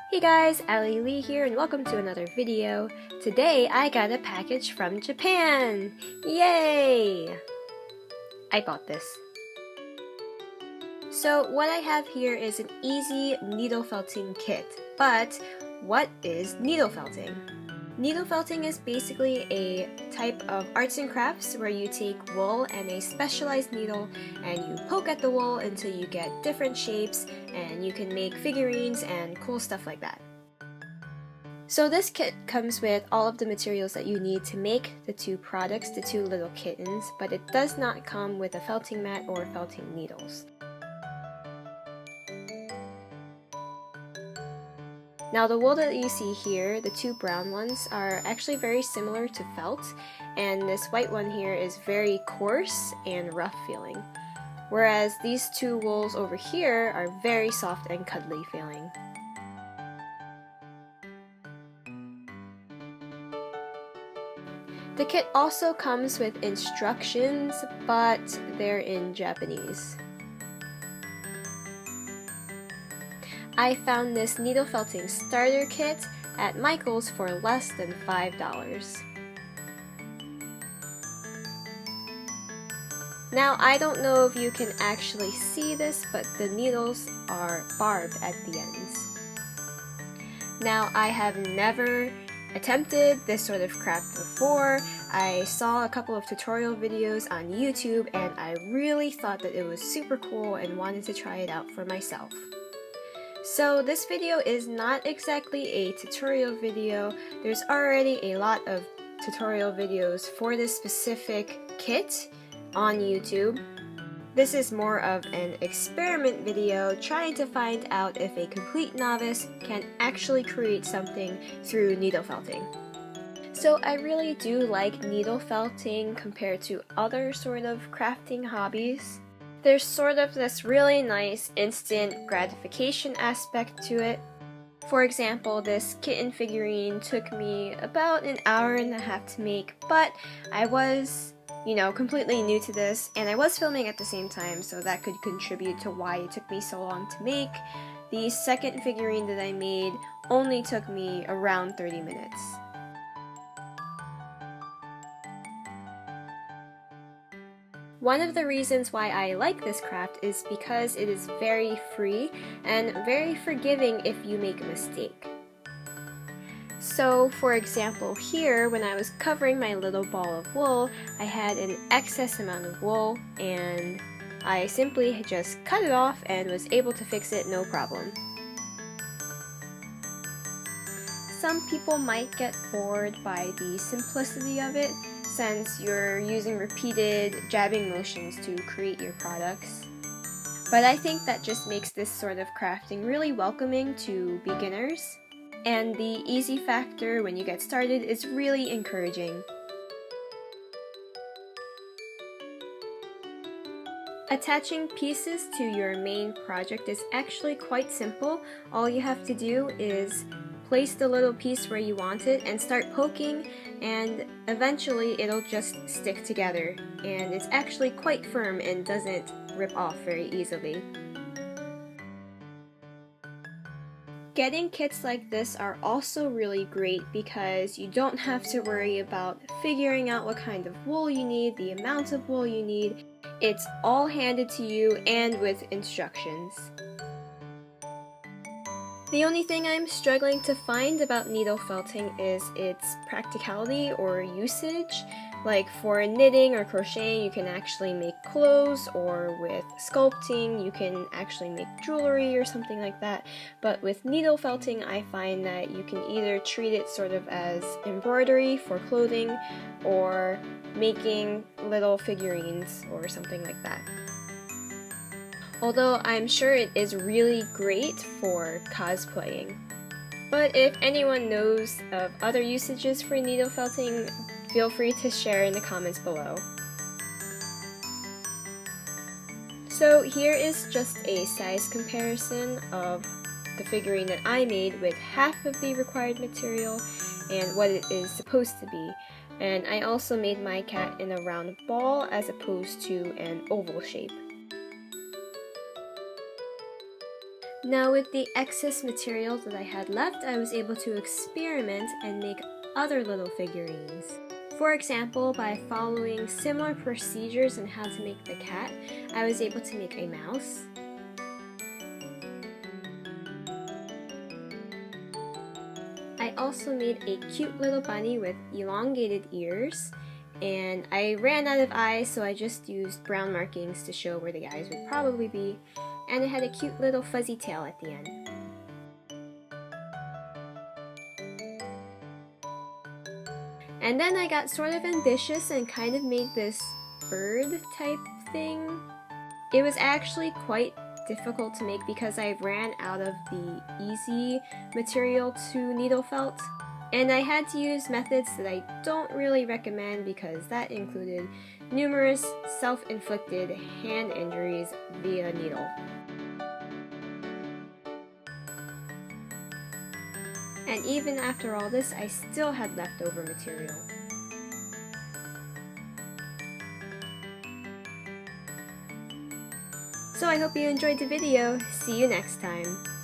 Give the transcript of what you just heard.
Hey guys, Ali Lee here and welcome to another video. Today I got a package from Japan! Yay! I bought this. So what I have here is an easy needle felting kit. But what is needle felting? Needle felting is basically a type of arts and crafts where you take wool and a specialized needle and you poke at the wool until you get different shapes and you can make figurines and cool stuff like that. So this kit comes with all of the materials that you need to make the two products, the two little kittens, but it does not come with a felting mat or felting needles. Now the wool that you see here, the two brown ones, are actually very similar to felt, and this white one here is very coarse and rough feeling, whereas these two wools over here are very soft and cuddly feeling. The kit also comes with instructions, but they're in Japanese. I found this needle felting starter kit at Michael's for less than $5. Now I don't know if you can actually see this, but the needles are barbed at the ends. Now I have never attempted this sort of craft before. I saw a couple of tutorial videos on YouTube and I really thought that it was super cool and wanted to try it out for myself. So this video is not exactly a tutorial video. There's already a lot of tutorial videos for this specific kit on YouTube. This is more of an experiment video trying to find out if a complete novice can actually create something through needle felting. So I really do like needle felting compared to other sort of crafting hobbies. There's sort of this really nice instant gratification aspect to it. For example, this kitten figurine took me about an hour and a half to make, but I was, completely new to this, and I was filming at the same time, so that could contribute to why it took me so long to make. The second figurine that I made only took me around 30 minutes. One of the reasons why I like this craft is because it is very free and very forgiving if you make a mistake. So for example here, when I was covering my little ball of wool, I had an excess amount of wool and I simply just cut it off and was able to fix it no problem. Some people might get bored by the simplicity of it, since you're using repeated jabbing motions to create your products. But I think that just makes this sort of crafting really welcoming to beginners, and the easy factor when you get started is really encouraging. Attaching pieces to your main project is actually quite simple. All you have to do is place the little piece where you want it and start poking, and eventually it'll just stick together, and it's actually quite firm and doesn't rip off very easily. Getting kits like this are also really great because you don't have to worry about figuring out what kind of wool you need, the amount of wool you need. It's all handed to you and with instructions. The only thing I'm struggling to find about needle felting is its practicality or usage. Like for knitting or crocheting, you can actually make clothes, or with sculpting, you can actually make jewelry or something like that. But with needle felting, I find that you can either treat it sort of as embroidery for clothing or making little figurines or something like that. Although I'm sure it is really great for cosplaying. But if anyone knows of other usages for needle felting, feel free to share in the comments below. So here is just a size comparison of the figurine that I made with half of the required material and what it is supposed to be. And I also made my cat in a round ball as opposed to an oval shape. Now with the excess material that I had left, I was able to experiment and make other little figurines. For example, by following similar procedures on how to make the cat, I was able to make a mouse, I also made a cute little bunny with elongated ears, and I ran out of eyes, so I just used brown markings to show where the eyes would probably be, and it had a cute little fuzzy tail at the end. And then I got sort of ambitious and kind of made this bird type thing. It was actually quite difficult to make because I ran out of the easy material to needle felt, and I had to use methods that I don't really recommend because that included numerous self-inflicted hand injuries via needle. And even after all this, I still had leftover material. So I hope you enjoyed the video. See you next time.